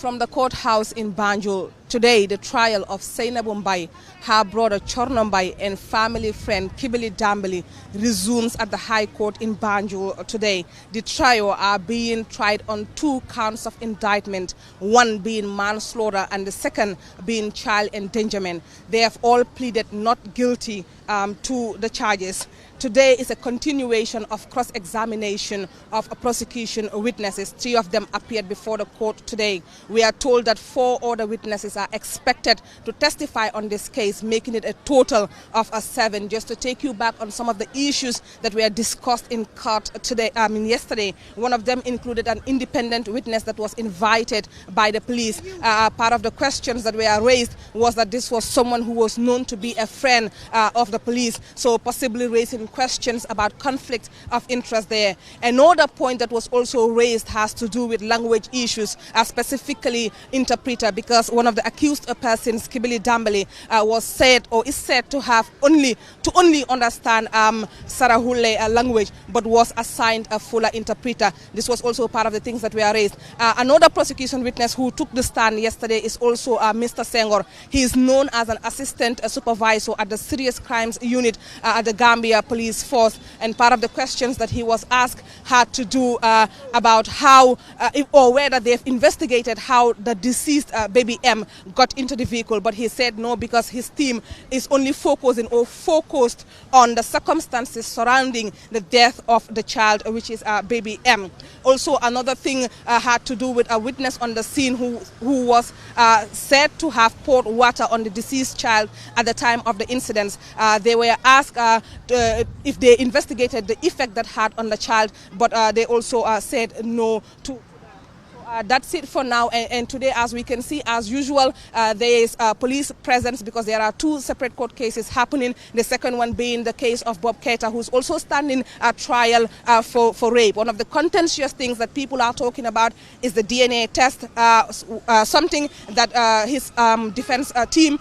From the courthouse in Banjul, today the trial of Sainabou Mbai, her brother Chorno Mbai and family friend Kibili Dambili resumes at the High Court in Banjul today. The trio are being tried on 2 counts of indictment, one being manslaughter and the second being child endangerment. They have all pleaded not guilty to the charges. Today is a continuation of cross-examination of prosecution witnesses. 3 of them appeared before the court today. We are told that 4 other witnesses are expected to testify on this case, making it a total of 7. Just to take you back on some of the issues that were discussed in court today, yesterday, one of them included an independent witness that was invited by the police. Part of the questions that were raised was that this was someone who was known to be a friend of the police, so possibly raising questions about conflict of interest there. Another point that was also raised has to do with language issues, specifically interpreter, because one of the accused persons, Kibili Dambili, was said or is said to have only understand Sarahule language, but was assigned a fuller interpreter. This was also part of the things that were raised. Another prosecution witness who took the stand yesterday is also Mr. Senghor. He is known as an assistant supervisor at the Serious Crimes Unit at the Gambia Police Force, and part of the questions that he was asked had to do about how or whether they've investigated how the deceased baby M got into the vehicle, but he said no, because his team is only focused on the circumstances surrounding the death of the child, which is baby M. Also, another thing had to do with a witness on the scene who was said to have poured water on the deceased child at the time of the incidents. They were asked if they investigated the effect that had on the child, but they also said no to. That's it for now, and today, as we can see, as usual, there is police presence because there are 2 separate court cases happening, the second one being the case of Bob Keita, who's also standing trial for rape. One of the contentious things that people are talking about is the DNA test, something that his defense team,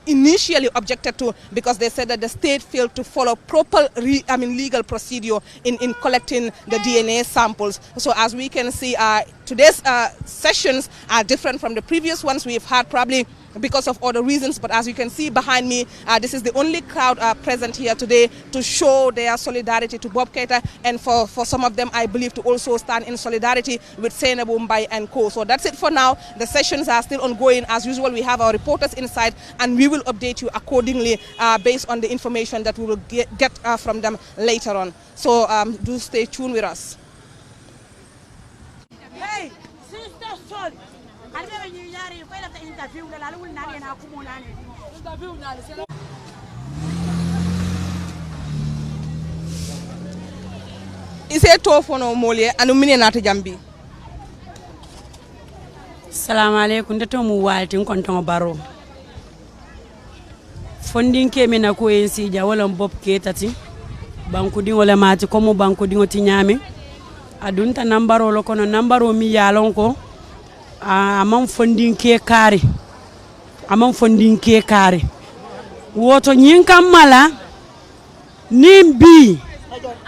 initially objected to, because they said that the state failed to follow proper legal procedure in collecting the DNA samples. So as we can see, today's sessions are different from the previous ones we've had, probably because of other reasons, but as you can see behind me, this is the only crowd present here today to show their solidarity to Bob Keita, and for some of them, I believe, to also stand in solidarity with Sainabou Mbai and co. So that's it for now. The sessions are still ongoing. As usual, we have our reporters inside, and we will update you accordingly based on the information that we will get from them later on. So do stay tuned with us. Hey, sister, sorry. Ise tofono molie anu mine nata jambi. Assalamu alaikum, ndeto mu walti nkonton baro. Fondinke mina ko ensi ja wala Bob Keita ti banku di wala mati komo banku di ngoti nyame adunta nambaro lo kono nambaro mi yalon ko amam fondinke kare woto nyinkam mala nimbi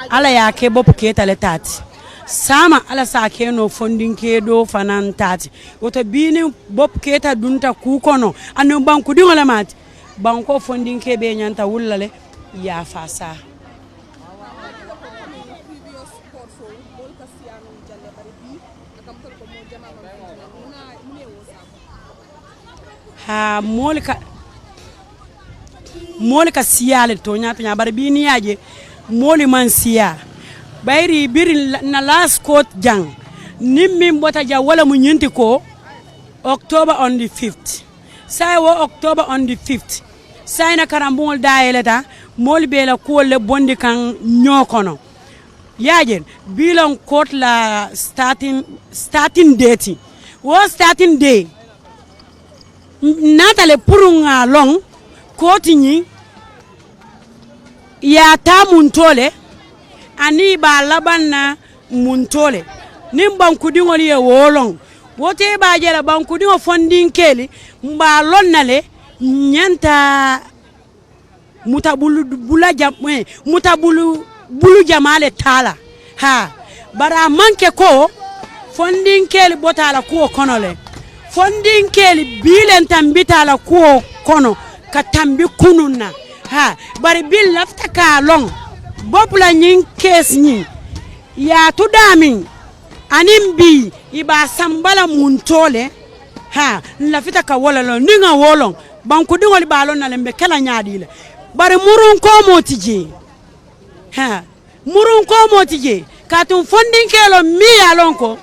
ala ya ke Bob Keita le tati sama ala sa ke no fondinke do fanan tati woto bini Bob Keita dunta ku kono anu banku di wala mati banko fondinke be nyanta wulale ya fasa. Ha molika siyale to nya bar bi ni yaje moli man siya bayri biri na last court jang nimmi mbota ja wala mu nyinti ko October on the 5th say wo October on the 5th say na karambol daeleta moli bela ko le bondi kan nyokono yaje bilon court la starting date wo starting day natale purunga long kotinyi ya ta muntole ani ba labanna muntole nimban kudingoli ye wolong wote ba jela ban kudingo fondin keli mba lonnale nyanta mutabulu bulu jamale tala ha bara manke ko fondin keli botala ko konole fondin keli bilen tambita la ko kono ka tambi kununna ha bari bil lafta ka long bopla nyin kes nyi ya tudamin anim bi iba sambala muntole ha lafita ka wala lo ninga wolong banku dingol balon na lembe kala nyaadi le bari murun ko motije ha murun ko motije katum fondin kelo mi alon ko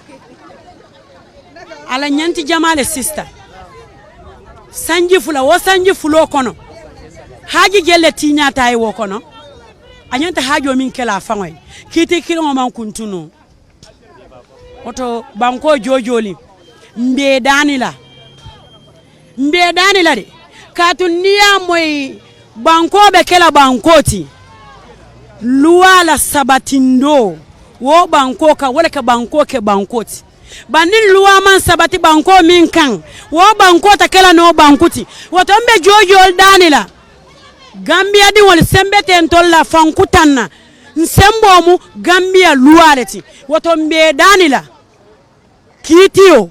ala nyanti jamale sister sanji fula wo sanji fulo kono haji gelle tinya tay wo kono anyanta hajo min kala fangoy kiti kilo man kuntunu oto banko jojoli mbe danila de katun niya moy banko be kala bankoti luwala sabatindo wo banko ka wala ka banko ke bankoti banin luwa man sabati banko min kan wo banko ta kala no bankuti woto mbe jojol danila Gambia di wol sembe ten tolla fankutanna nsembo mu Gambia luwaleti woto mbe danila kitio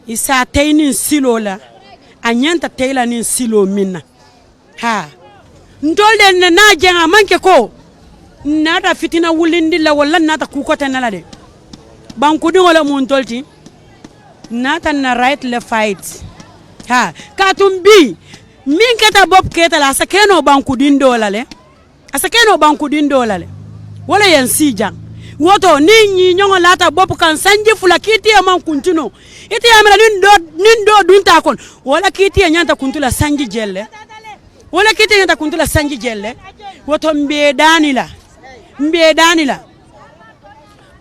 isa taynin silo la anyanta tayla nin silo minna ha ndolde na jenga manke ko nada fitina wulindi la wala nata kukota nala de banku di wala mun tolti nata na right le fight ha katumbi min keta bob keta la sakeno banku dindo lale asakeno banku dindo lale wala yan sijang woto ni nyongo lata bob kan sanji fula kiti e man kuntuno iti amela nindo dunta kon wala kiti e nyanta kuntula sanji jelle wala kiti nyanta kuntula sanji jelle woto mbe danila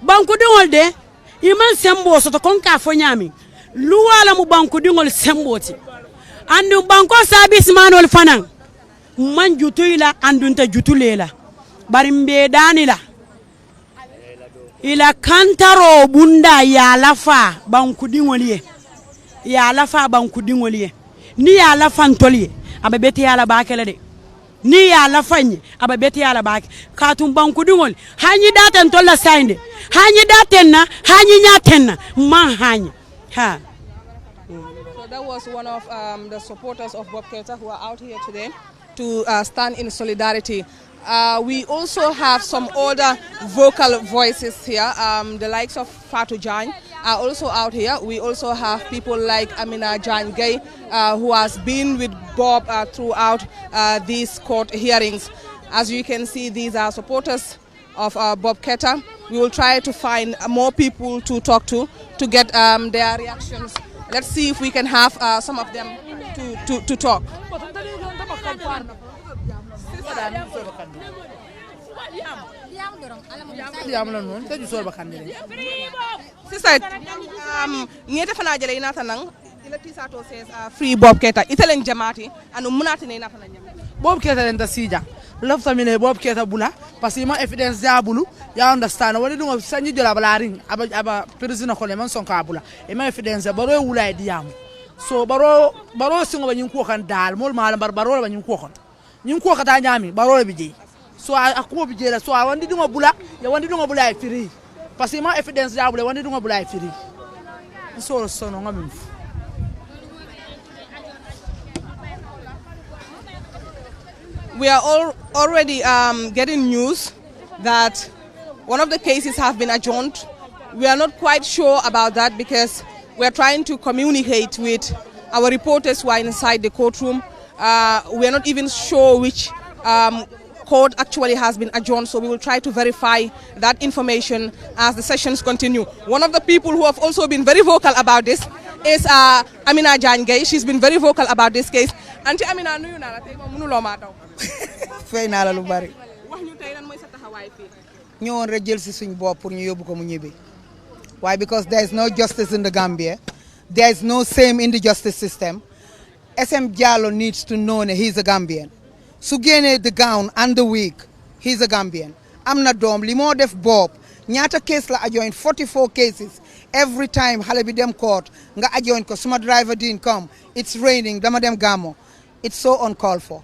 banku dingol de iman sembo soto konka fo nyami luwala mu banku dingol semboti andu banko service manol fanan man jutuila andunta jutulela bari mbe danila ila kantaro bunda ya lafa banku dingoliye ni ya lafa ntoliye abebeti ya la bakele de ni ya lafanye abebeti ya la bak katum banku dingol hanyi daten tolla sainde hanyi datenna hanyi nyatenna man hanyi ha. So that was one of the supporters of Bob Keita who are out here today to stand in solidarity. We also have some other vocal voices here. The likes of Fatou Jan are also out here. We also have people like Amina Jan Gay, who has been with Bob throughout these court hearings. As you can see, these are supporters of Bob Keita. We will try to find more people to talk to get their reactions. Let's see if we can have some of them to talk. Sister, says free Bob Keita. Italen jamati anu munati ne nata nyam. Bob Keita lenta sija. Lafta mine Bob Keita bula parce que ma evidence ya bulu ya understand wala dungo sanji jola balaring aba president ko le man son ka bula e ma evidence baro wula diam. So baro singo ba nyinko kan dal mol mala baro ba nyinko kan. Nyinko ka ta nyami baro bi je. So akuma bi je la so wandi dungo bula ya wandi dungo bula e free. Parce que ma evidence ya bula wandi dungo bula e free. So no ngam. We are already getting news that one of the cases have been adjourned. We are not quite sure about that because we are trying to communicate with our reporters who are inside the courtroom. We are not even sure which court actually has been adjourned, so we will try to verify that information as the sessions continue. One of the people who have also been very vocal about this is Amina Jangay. She's been very vocal about this case. Auntie Amina, nuyu na la tay mo mënu lo ma taw. Fay na la lu bari. Wax ñu tay lan moy sa taxaway fi. Ñewon rek jël ci suñ bop pour ñu yobbu ko mu ñibbi. Why? Because there is no justice in the Gambia. There is no same in the justice system. SM Diallo needs to know that he's a Gambian. Su génné the gown and the wig, he's a Gambian. Am na dom li mo def Bob ñaata case la adjoint 44 cases. Every time xale bi dem court nga adjoint ko suma driver didn't come. It's raining dama dem gamo. It's so uncalled for.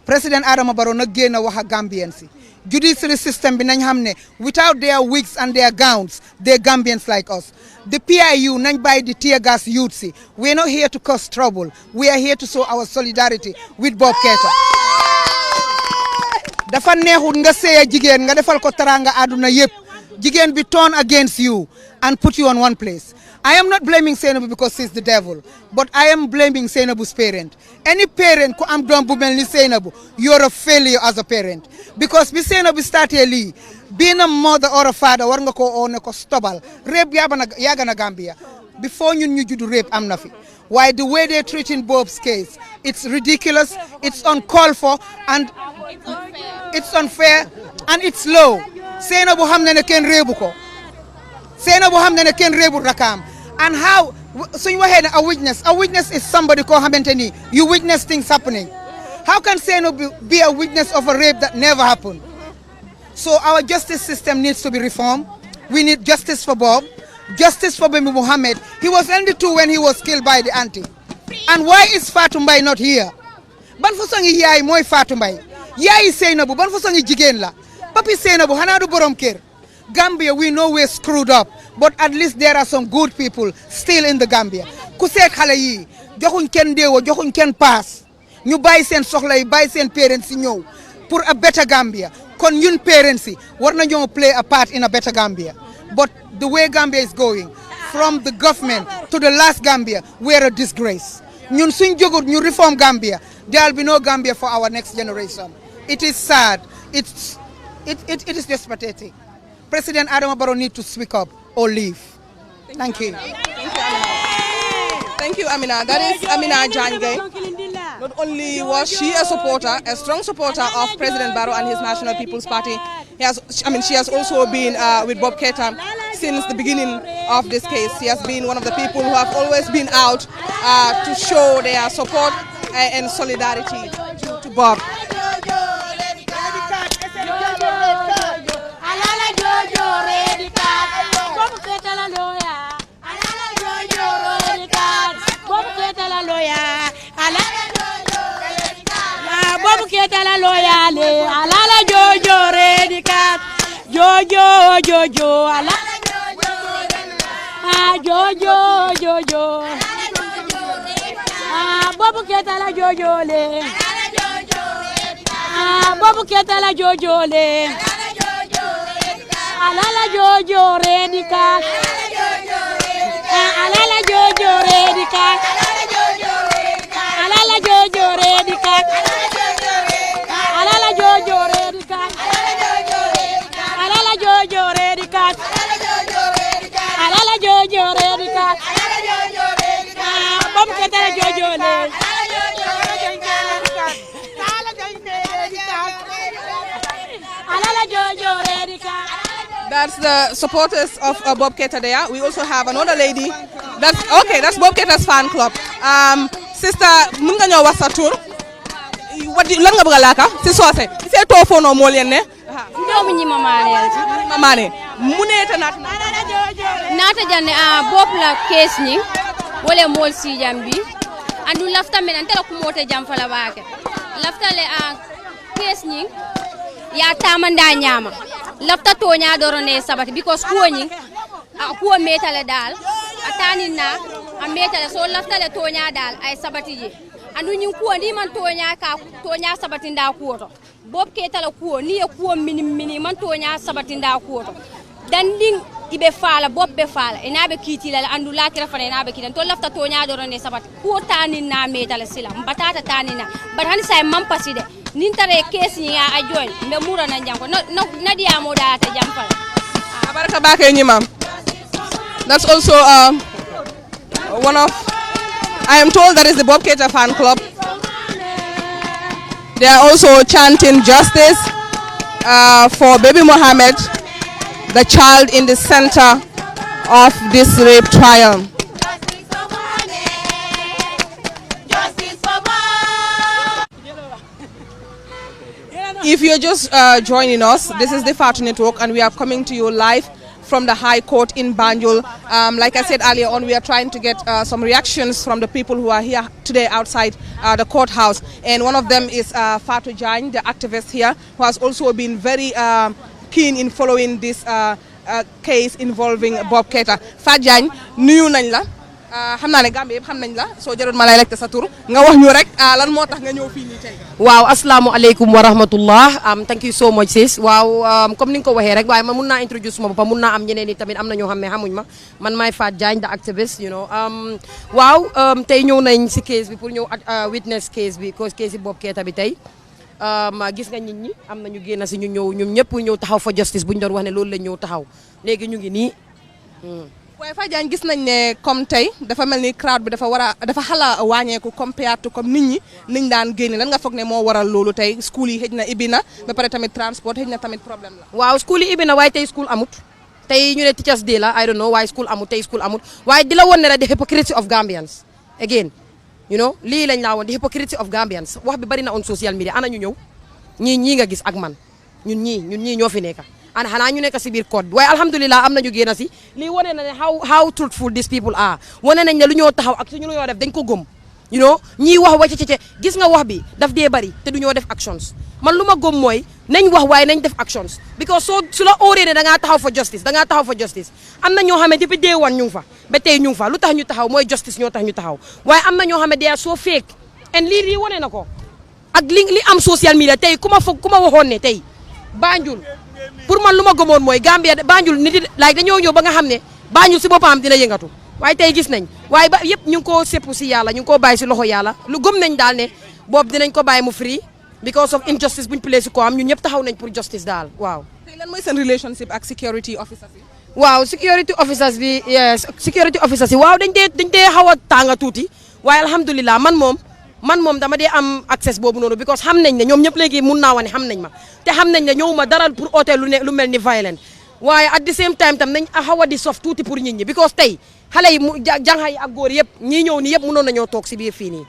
President Adama Barrow na génn wax ak Gambians si judiciary system bi nañ xam ne without their wigs and their gowns they're Gambians like us. The PIU nañ bàyyi di tear gas youth si we're not here to cause trouble, we are here to show our solidarity with Bob Keita. dafa neexut nga sëy jigéen nga defal ko taranga àdduna yëpp jigéen bi turn against you and put you on one place. I am not blaming Sainabou because he's the devil, but I am blaming Sainabou's parent. Any parent who am doom bu mel ni Sainabou, you're a failure as a parent. Because bi Sainabou started lii, being a mother or a father war nga ko oo ne ko stobal. Rape yàgg na Gambia. Before ñun ñu juddu rape am na fi. Why the way they're treating Bob's case, it's ridiculous, it's uncalled for, and it's unfair, and it's low. Sainabou xam na ne kenn réebu ko. Sainabou xam na ne kenn réebu rakam. And how, suñ waxee ne a witness is somebody koo xamante ni you witness things happening. How can Sainabou be a witness of a rape that never happened? So our justice system needs to be reformed. We need justice for Bob, justice for Baby Mohammed. He was only 2 when he was killed by the auntie. And why is Fatou Mbye not here? Ban façon yi yaay mooy Fatou Mbye. Yaay Sainabou ban façon yi jigéen la. Papi Sainabou xanaa du borom kër. Gambia, we know we're screwed up, but at least there are some good people still in the Gambia. Ku seet xale yi joxuñ kenn déewo joxuñ kenn paas ñu bàyyi seen soxla yi bàyyi seen parents yi ñëw pour a better Gambia. Kon ñun parents yi war nañoo play a part in a better Gambia. But the way Gambia is going, from the government to the last Gambia, we're a disgrace. Ñun suñ jógut ñu reform Gambia, there'll be no Gambia for our next generation. It is sad. It is just pathetic. President Adama Barrow needs to speak up or leave. Thank you. Thank you, Amina. That is Amina Jangay. Not only was she a supporter, a strong supporter of President Barrow and his National People's Party, she has also been with Bob Keita since the beginning of this case. She has been one of the people who have always been out to show their support and solidarity to Bob. Bobu Keita la loyale, alala Jojo ready cat, Jojo, alala Jojo, Bobu Keita la Jojo le, Bobu Keita la Jojo le, alala Jojo ready cat, alala Jojo ready cat, alala Jojo ready cat. Alala Jojo ready cat. Alala Jojo ready cat. Alala Jojo ready cat. Bob Keita la Jojo le. Alala Jojo ready cat. That's the supporters of Bob Keita there. We also have another lady. That's Bob Keita's fan club. Sister, mun nga ñoo wax sa tur. Lan nga bëgg a laaka si soose si toofo no mo len ne doomu ñi mamane muneta nata janne bop la kes ni wala mol si jambi andu lafta men tela ko mote jam fala baake lafta le kes ni ya tamanda nyama lafta to nya dorone sabati because ko ni ko metale dal atani na a metale so lafta le to nya dal ay sabati je andu nyin ko ndi man tonya ka tonya sabatinda kuoto Bob Keita la kuo ni e kuo mini man tonya sabatinda kuoto dan ding ibe fala Bob be fala ina be kiti la andu la kira fana ina be kitan to lafta tonya do ne sabat ko tani na metala sila batata tani na but han sai man paside nin tare kesi ya ajoy be mura na janko no dia mo data jam fala baraka bake nyimam. That's also one of, I am told that is the Bob Keita fan club. They are also chanting justice for Baby Mohammed, the child in the center of this rape trial. If you're just joining us, this is the Fatu Network and we are coming to you live from the High Court in Banjul. Like I said earlier on, we are trying to get some reactions from the people who are here today outside the courthouse. And one of them is Fatou Jagne, the activist here, who has also been very keen in following this case involving Bob Keita. Fatou Jagne, nuyu nañ la. xam naa ne Gambie yëpp xam nañ la soo jëloon ma lay lekk sa tur nga wax ñu rek lan moo tax nga ñëw fii nii tey. waaw asalaamaaleykum wa rahmatullah thank you so much sis waaw comme ni nga ko waxee rek waaye man mun naa introduce ma boppam mun naa am ñeneen ñi tamit am na ñoo xam ne xamuñ ma man maay Fatou Jagne the activist you know waaw tey ñëw nañ si case bi pour ñëw witness case bi cause case yi Bob Keita bi tey gis nga nit ñi am na ñu génn si ñu ñëw ñoom ñëpp ñëw taxaw fa justice bu ñu doon wax ne loolu la ñëw taxaw léegi ñu ngi nii. waaye Fatou Jagne gis nañ ne comme tey dafa mel ni crowd bi dafa xala wàññeeku compared to comme nit ñi niñ daan génne lan nga foog ne moo waral loolu tey school yi xëj na ibbi na ba pare tamit transport xëj na tamit problème la. waaw school yi ibbi na waaye tey school amut tey ñu ne teachers day la I don't know waaye school amut tey school amut waaye di la woon ne la the hypocrisy of Gambians again you know lii lañ laa woon the hypocrisy of Gambians wax bi bari na on social media ana ñu ñëw ñii nga gis ak man ñun ñii ñoo fi nekk. and xanaa ñu nekk si biir code bi waaye alhamdulilah am nañu génn si lii wane na ne how truthful these people are wane nañ ne lu ñoo taxaw ak suñu lu ñoo def dañ ko gëm you know ñii wax wacce gis nga wax bi daf dee bari te du ñoo def actions man lu ma gëm mooy nañ wax waaye nañ def actions because su la óoree ne da ngaa taxaw fa justice am na ñoo xam ne depuis day one ñu ngi fa ba tey ñu ngi fa lu tax ñu taxaw mooy justice ñoo tax ñu taxaw waaye am na ñoo xam ne they are so fake and lii wane na ko ak li am social media tey ku ma waxoon ne tey Banjul pour man lu ma gëmoon mooy Gambia Banjul nit yi dañoo ñëw ba nga xam ne Banjul si boppam dina yëngatu waaye tey gis nañ waaye ba yëpp ñu ngi koo sépp si yàlla ñu ngi koo bàyyi si loxo yàlla lu gëm nañ daal ne boobu dinañ ko bàyyi mu free because of injustice buñ play si ko am ñun ñëpp taxaw nañ pour justice daal waaw. tey lan mooy seen relationship ak security officers yi. waaw security officers yi waaw dañ dee xaw a tàng tuuti waaye alhamdulilah man moom dama dee am access boobu noonu because xam nañ ne ñoom ñëpp léegi mun naa wane xam nañ ma te xam nañ ne ñëwuma dara pour oote lu mel ni violent waaye at the same time tam nañ xaw a di soft tuuti pour nit ñi because tey xale yi jànxa yi ak góor yëpp ñii ñëw ni yëpp mënoon nañoo toog si biir fii nii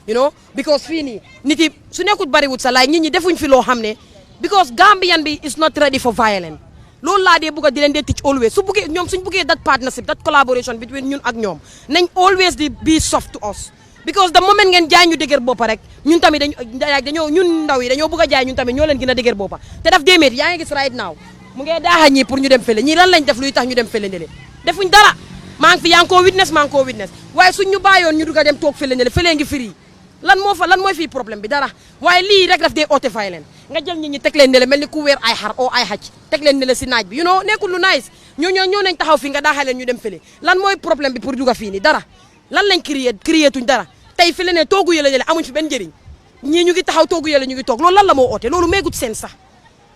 you know because fii nii nit yi su nekkut bariwut sa laay nit ñi defuñ fi loo xam ne because Gambian bi is not ready for violence loolu laa dee bëgg a di leen dee teach always suñ buggee that partnership that collaboration between ñun ak ñoom nañ always di be soft to us because the moment ngeen jaay ñu dëgër boppa rek ñun tamit ñun ndaw yi dañoo bëgg a jaay ñun tamit ñoo leen gën a dëgër boppa te daf déeméet yaa ngi gis right now mu ngee daaxa ñii pour ñu dem fële ñii lan lañ def luy tax ñu dem fële ndele defuñ dara maa ngi fi yaa ngi koo witness waaye suñ ñu bàyyoon ñu dugg a dem toog fële ndele fële ngi firi lan mooy fii problème bi dara waaye lii rek daf dee oote fay leen nga jël nit ñi teg leen ndele mel ni ku weer ay xar oo ay xaj teg leen ndele si naaj bi you know nekkul lu nice ñoo nañ taxaw fii nga daaxa leen ñu dem fële lan mooy problème bi pour dugg fii ni dara lan lañ créé tuñ dara tey fi la ne toogu yële ñële amuñ fi benn njëriñ ñii ñu ngi taxaw toogu yële ñu ngi toog loolu lan la moo oote loolu meegut seen sax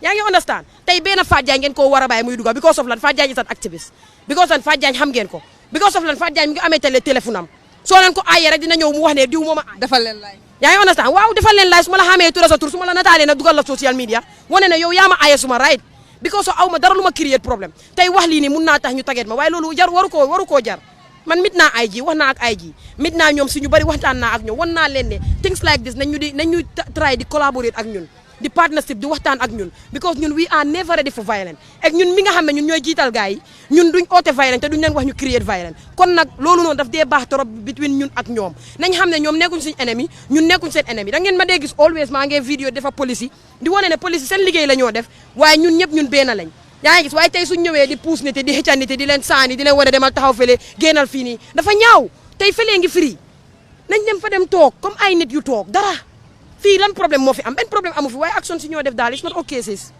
yaa ngi understand tey benn Fatou Jagne ngeen koo war a bàyyi muy dugga because of lan Fatou Jagne is an activist because lan Fatou Jagne xam ngeen ko because of lan Fatou Jagne mi ngi amee téléphone am soo leen ko aayee rek dina ñëw mu wax ne diw mooma defal leen laay yaa ngi understand waaw defal leen laay su ma la xamee tura sa tur su ma la nataalee na dugal la social media wane ne yow yaa ma aaye suma right because of aw ma dara lu ma créer problème tey wax lii nii mun naa tax ñu taget ma waaye loolu waru koo jar man mit naa IG wax naa ak IG mit naa ñoom suñu bari waxtaan naa ak ñoom wan naa leen ne things like this nañ ñu try di collaborate ak ñun di partnership di waxtaan ak ñun because ñun we are never ready for violence ak ñun mi nga xam ne ñun ñooy jiital gars yi ñun duñ oote violence te duñ leen wax ñu create violence kon nag loolu noonu daf dee baax trop between ñun ak ñoom nañ xam ne ñoom nekkuñ suñu ennemi ñun nekkuñ seen ennemi da ngeen ma dee gis always maa ngi vidéo defa police di wane ne police seen liggéey la ñoo def waaye ñun ñëpp ñun benn lañ yaa ngi gis waaye tey suñ ñëwee di puus nit di xëccan nit di leen saani di leen war a demal taxaw fële génnal fii nii dafa ñaaw tey fële ngi free nañ dem fa dem toog comme ay nit yu toog dara fii lan problème moo fi am benn problème amu fi waaye action si ñoo def daal it's not okay sis.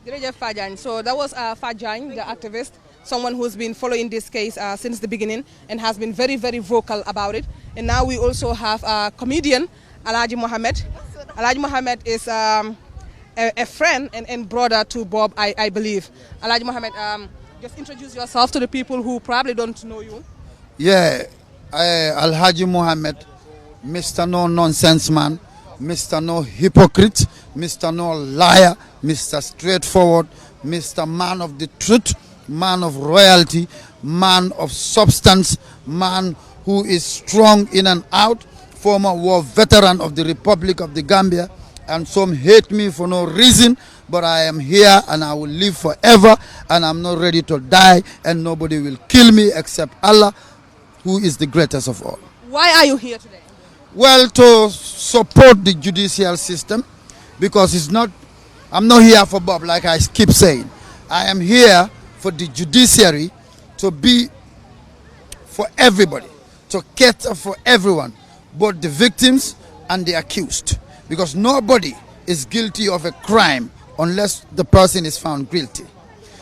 Jërëjëf Fatou Jagne. So that was Fatou Jagne, the activist, someone who's been following this case since the beginning and has been very, very vocal about it. And now we also have a comedian, Alhaji Mohammed. Alhaji Mohammed is a friend and brother to Bob, I believe. Alhaji Mohammed, just introduce yourself to the people who probably don't know you. Yeah, Alhaji Mohammed, Mr. No Nonsense Man, Mr. No Hypocrite, Mr. No Liar, Mr. Straightforward, Mr. Man of the Truth, man of royalty, man of substance, man who is strong in and out, former war veteran of the Republic of the Gambia. And some hate me for no reason, but I am here and I will live forever and I'm not ready to die, and nobody will kill me except Allah, who is the greatest of all. Why are you here today? Well, to support the judicial system, because I'm not here for Bob, like I keep saying. I am here for the judiciary to be for everybody, to cater for everyone, both the victims and the accused, because nobody is guilty of a crime unless the person is found guilty.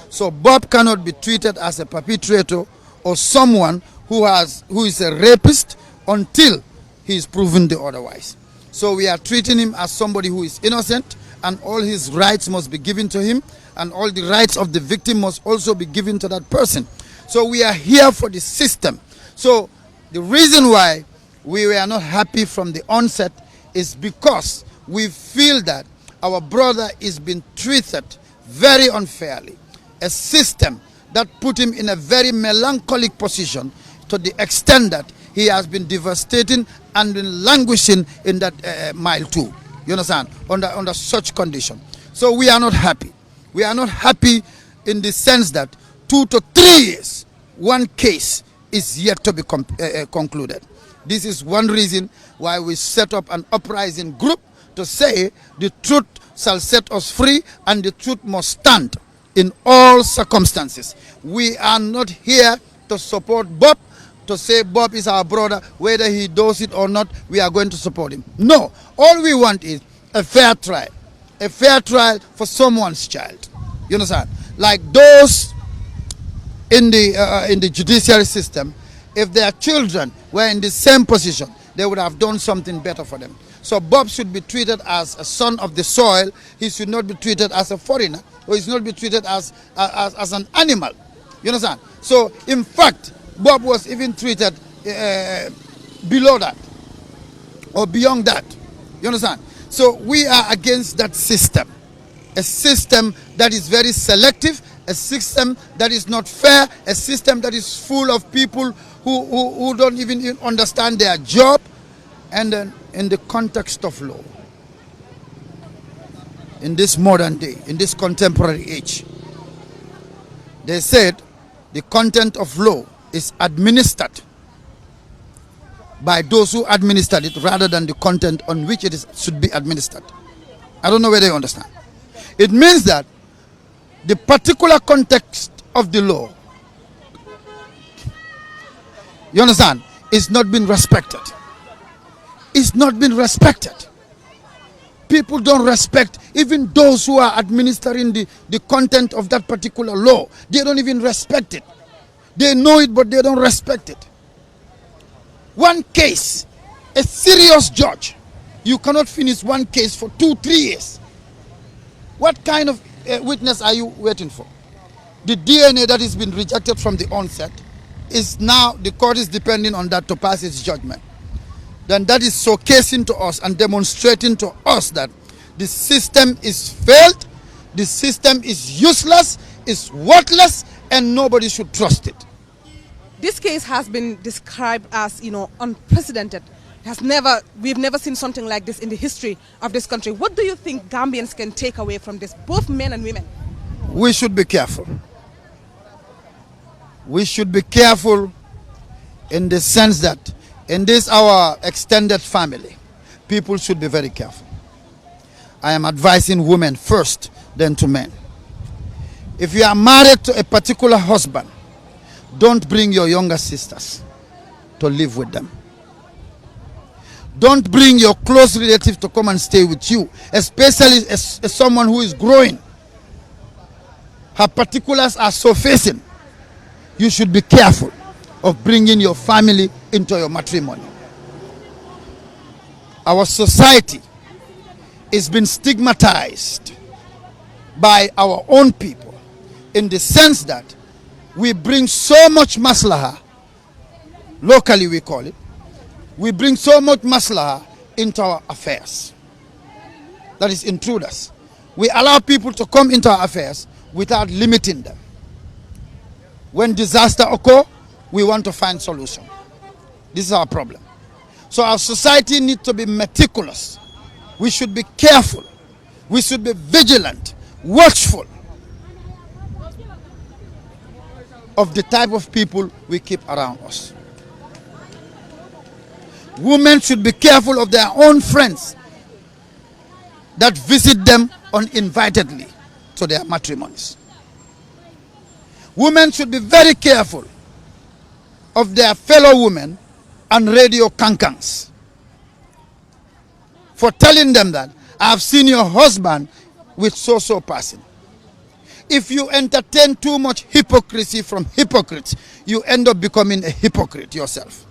So Bob cannot be treated as a perpetrator or someone who is a rapist until he is proven the otherwise. So we are treating him as somebody who is innocent, and all his rights must be given to him, and all the rights of the victim must also be given to that person. So we are here for the system. So the reason why we were not happy from the onset is because we feel that our brother is being treated very unfairly. A system that put him in a very melancholic position to the extent that he has been devastating and been languishing in that mile 2. You understand? Under such condition. So we are not happy. We are not happy in the sense that 2 to 3 years, one case is yet to be concluded. This is one reason why we set up an uprising group to say the truth shall set us free, and the truth must stand in all circumstances. We are not here to support Bob, to say Bob is our brother, whether he does it or not, we are going to support him. No, all we want is a fair trial for someone's child. You understand? Like those in the judiciary system, if their children were in the same position, they would have done something better for them. So Bob should be treated as a son of the soil. He should not be treated as a foreigner, or he should not be treated as an animal. You understand? So in fact, Bob was even treated below that or beyond that. You understand? So we are against that system. A system that is very selective, a system that is not fair, a system that is full of people who don't even understand their job. And then in the context of law, in this modern day, in this contemporary age, they said the content of law is administered by those who administered it rather than the content on which it should be administered. I don't know whether you understand. It means that the particular context of the law, you understand, is not being respected. It's not being respected. People don't respect even those who are administering the content of that particular law. They don't even respect it. They know it, but they don't respect it. One case, a serious judge, you cannot finish one case for 2-3 years. What kind of witness are you waiting for? The DNA that has been rejected from the onset is now, the court is depending on that to pass its judgment. Then that is showcasing to us and demonstrating to us that the system is failed, the system is useless, is worthless, and nobody should trust it. This case has been described as, unprecedented. We've never seen something like this in the history of this country. What do you think Gambians can take away from this, both men and women? We should be careful. We should be careful in the sense that in this our extended family, people should be very careful. I am advising women first, then to men. If you are married to a particular husband, don't bring your younger sisters to live with them. Don't bring your close relative to come and stay with you, especially as someone who is growing. Her particulars are surfacing. You should be careful of bringing your family into your matrimony. Our society is being stigmatized by our own people in the sense that we bring so much maslaha, locally we call it, we bring so much maslaha into our affairs. That is intruders. We allow people to come into our affairs without limiting them. When disaster occurs, we want to find solution. This is our problem. So our society needs to be meticulous. We should be careful. We should be vigilant, watchful. of the type of people we keep around us. Women should be careful of their own friends that visit them uninvitedly to their matrimonies. Women should be very careful of their fellow women and radio cankans for telling them that I have seen your husband with so-so person. If you entertain too much hypocrisy from hypocrites, you end up becoming a hypocrite yourself.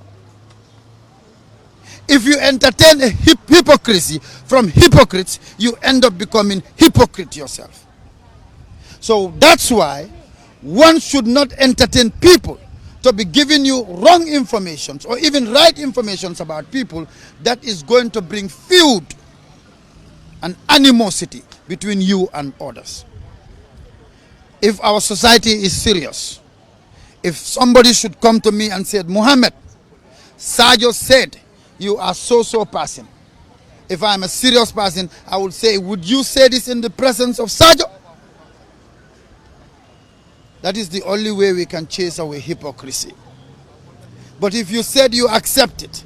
If you entertain a hypocrisy from hypocrites, you end up becoming hypocrite yourself. So that's why one should not entertain people to be giving you wrong information or even right information about people that is going to bring feud and animosity between you and others. If our society is serious, if somebody should come to me and say, Muhammad, Sajo said you are so-so person. If I am a serious person, I would say, would you say this in the presence of Sajo? That is the only way we can chase away hypocrisy. But if you said you accept it,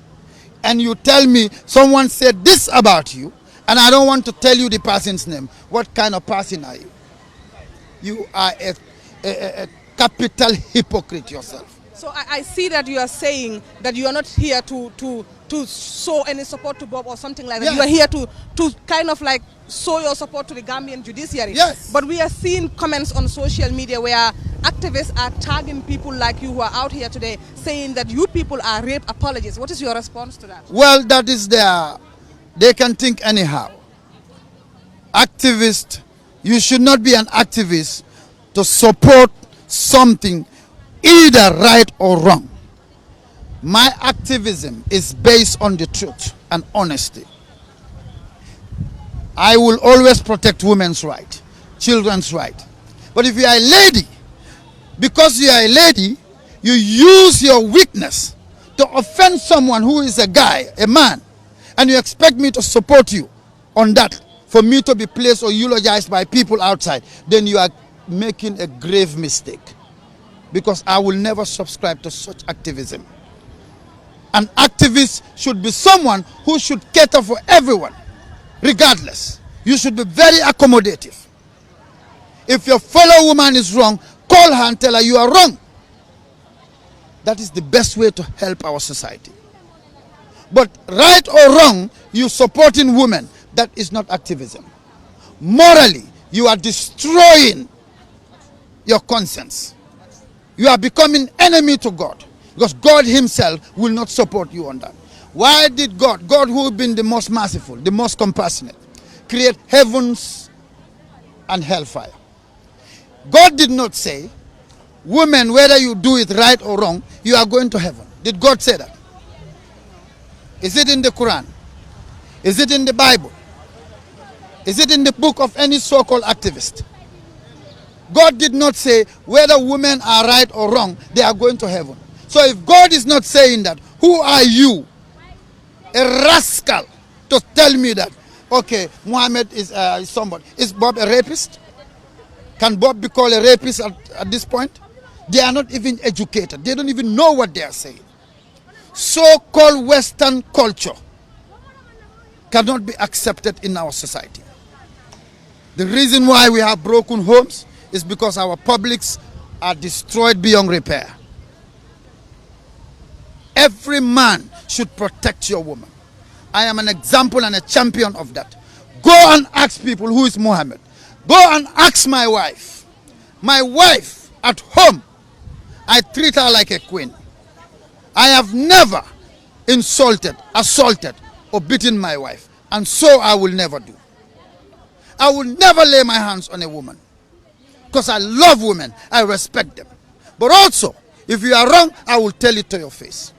and you tell me someone said this about you, and I don't want to tell you the person's name, what kind of person are you? You are a capital hypocrite yourself. So I see that you are saying that you are not here to show any support to Bob or something like that. Yes. You are here to kind of like show your support to the Gambian judiciary. Yes. But we are seeing comments on social media where activists are tagging people like you who are out here today saying that you people are rape apologists. What is your response to that? Well, that is they can think anyhow. Activist, you should not be an activist to support something either right or wrong. My activism is based on the truth and honesty. I will always protect women's right, children's right. But if you are a lady, because you are a lady, you use your weakness to offend someone who is a guy, a man, and you expect me to support you on that, for me to be placed or eulogized by people outside, then you are making a grave mistake. Because I will never subscribe to such activism. An activist should be someone who should cater for everyone, regardless. You should be very accommodative. If your fellow woman is wrong, call her and tell her you are wrong. That is the best way to help our society. But right or wrong, you supporting women, that is not activism. Morally, you are destroying your conscience. You are becoming enemy to God, because God himself will not support you on that. Why did God who has been the most merciful, the most compassionate, create heavens and hellfire? God did not say, women, whether you do it right or wrong, you are going to heaven. Did God say that? Is it in the Quran? Is it in the Bible? Is it in the book of any so-called activist? God did not say whether women are right or wrong, they are going to heaven. So if God is not saying that, who are you, a rascal, to tell me that, okay, Muhammad is somebody. Is Bob a rapist? Can Bob be called a rapist at this point? They are not even educated. They don't even know what they are saying. So-called Western culture cannot be accepted in our society. The reason why we have broken homes is because our publics are destroyed beyond repair. Every man should protect your woman. I am an example and a champion of that. Go and ask people who is Muhammad. Go and ask my wife. My wife at home, I treat her like a queen. I have never insulted, assaulted, or beaten my wife. And so I will never do. I will never lay my hands on a woman. Because I love women, I respect them. But also, if you are wrong, I will tell it to your face.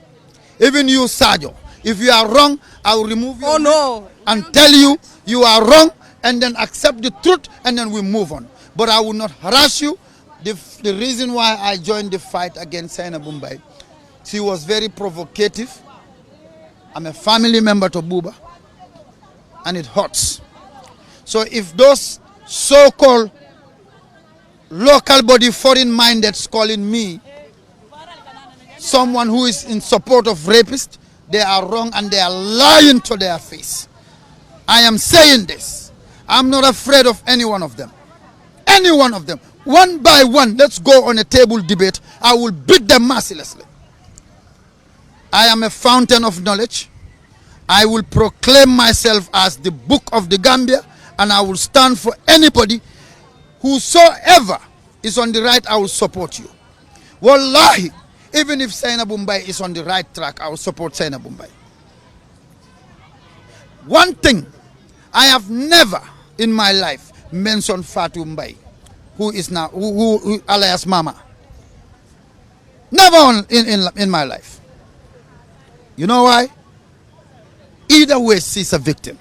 Even you, Sajo, if you are wrong, I will remove you and tell you you are wrong, and then accept the truth, and then we move on. But I will not harass you. The reason why I joined the fight against Saina Mumbai, she was very provocative. I'm a family member to Buba, and it hurts. So if those so-called local body foreign-mindeds calling me someone who is in support of rapists, they are wrong and they are lying to their face. I am saying this. I'm not afraid of any one of them. Any one of them. One by one, let's go on a table debate. I will beat them mercilessly. I am a fountain of knowledge. I will proclaim myself as the book of the Gambia, and I will stand for anybody. Whosoever is on the right, I will support you. Wallahi, even if Sainabou Mbye is on the right track, I will support Sainabou Mbye. One thing, I have never in my life mentioned Fatou Mbye, who is now, who alias Mama. Never in my life. You know why? Either way, she's a victim.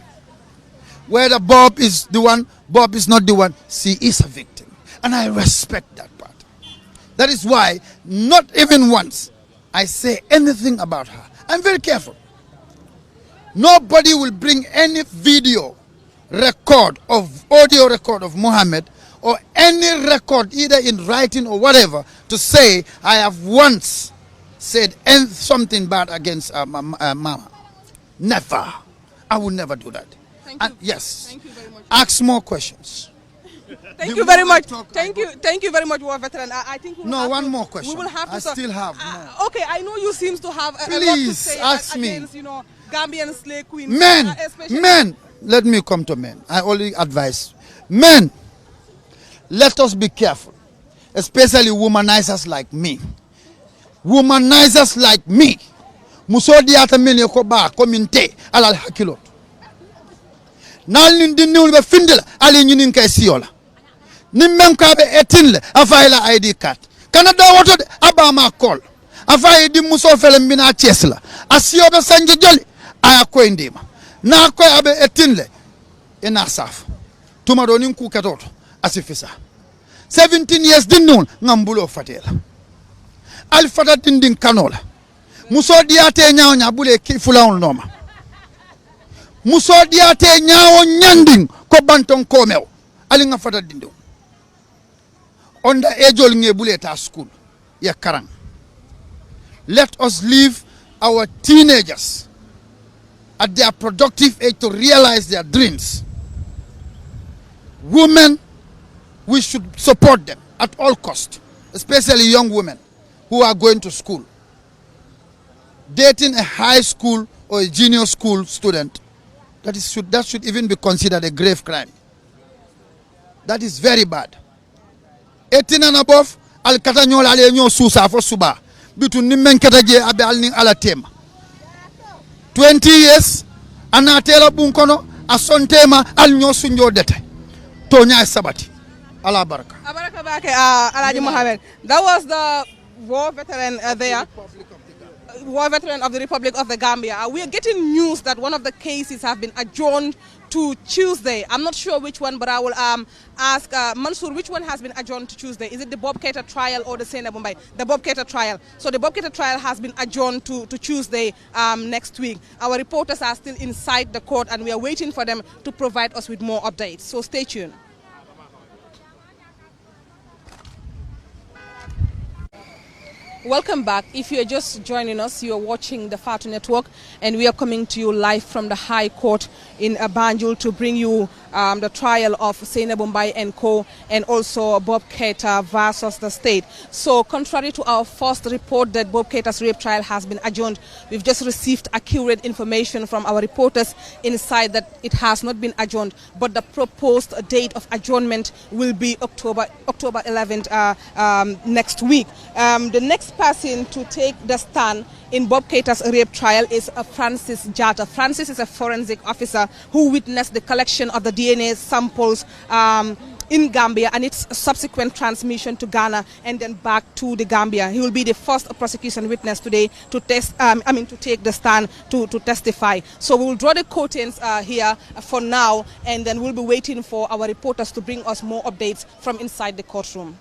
Whether Bob is the one, Bob is not the one, she is a victim. And I respect that part. That is why, not even once, I say anything about her. I'm very careful. Nobody will bring any video record of, audio record of Muhammad, or any record, either in writing or whatever, to say I have once said something bad against Mama. Never. I will never do that. Thank you. Yes. Thank you very much. Ask more questions. Thank you very much. Thank you very much, War Veteran. I think we'll no, one more question. We will have to. I still have more. Okay, I know you seem to have a lot to Please say ask against, me. Gambian slave queens. Men. Let me come to men. I only advise men. Let us be careful, especially womanizers like me. Womanizers like me. Musodi ata mene ko ba kominte alal hakilot. Nal nindi niul be findela ali nyinin kay siola. Nimmen ka be etinle afayla ID card. Canada woto de abama call. Afay di muso fele mbina Chesla. Asio be sanje joli aya ko ndima. Na ko abe etinle ena saf. Tuma do nin ku katoto asifisa. 17 years dinul ngambulo fatela. Al fata dindin kanola. Muso diate nyaaw nya bule ki fulawol noma. Muso diate nyaaw nyanding ko banton komew. Ali nga fata dindu. Onda ejol nge bule ta school ya karang. Let us leave our teenagers at their productive age to realize their dreams. Women, we should support them at all cost, especially young women who are going to school. Dating a high school or a junior school student, that should even be considered a grave crime. That is very bad. 18 and above, al katanyola ale nyo susa fo suba. Bitu nimmen kataje abe al ning ala tema. 20 years, anatela bunkono, asontema al nyo sunjo dete. Tonya sabati. Allah baraka. Abaraka bake, Alaji Mohammed. That was the war veteran there. War veteran of the Republic of the Gambia. We are getting news that one of the cases have been adjourned to Tuesday. I'm not sure which one, but I will ask Mansour, which one has been adjourned to Tuesday? Is it the Bob Keita trial or the Sainabou Mbye? The Bob Keita trial. So the Bob Keita trial has been adjourned to Tuesday next week. Our reporters are still inside the court and we are waiting for them to provide us with more updates. So stay tuned. Welcome back. If you're just joining us, you're watching the Fatu Network and we are coming to you live from the High Court in Banjul to bring you the trial of Sainabou Mbye and co. and also Bob Keita versus the state. So contrary to our first report that Bob Keita's rape trial has been adjourned, we've just received accurate information from our reporters inside that it has not been adjourned, but the proposed date of adjournment will be October 11th next week. The next person to take the stand in Bob Keita's rape trial is Francis Jata. Francis is a forensic officer who witnessed the collection of the DNA samples in Gambia and its subsequent transmission to Ghana and then back to the Gambia. He will be the first prosecution witness today to to take the stand to testify. So we will draw the curtains here for now, and then we'll be waiting for our reporters to bring us more updates from inside the courtroom.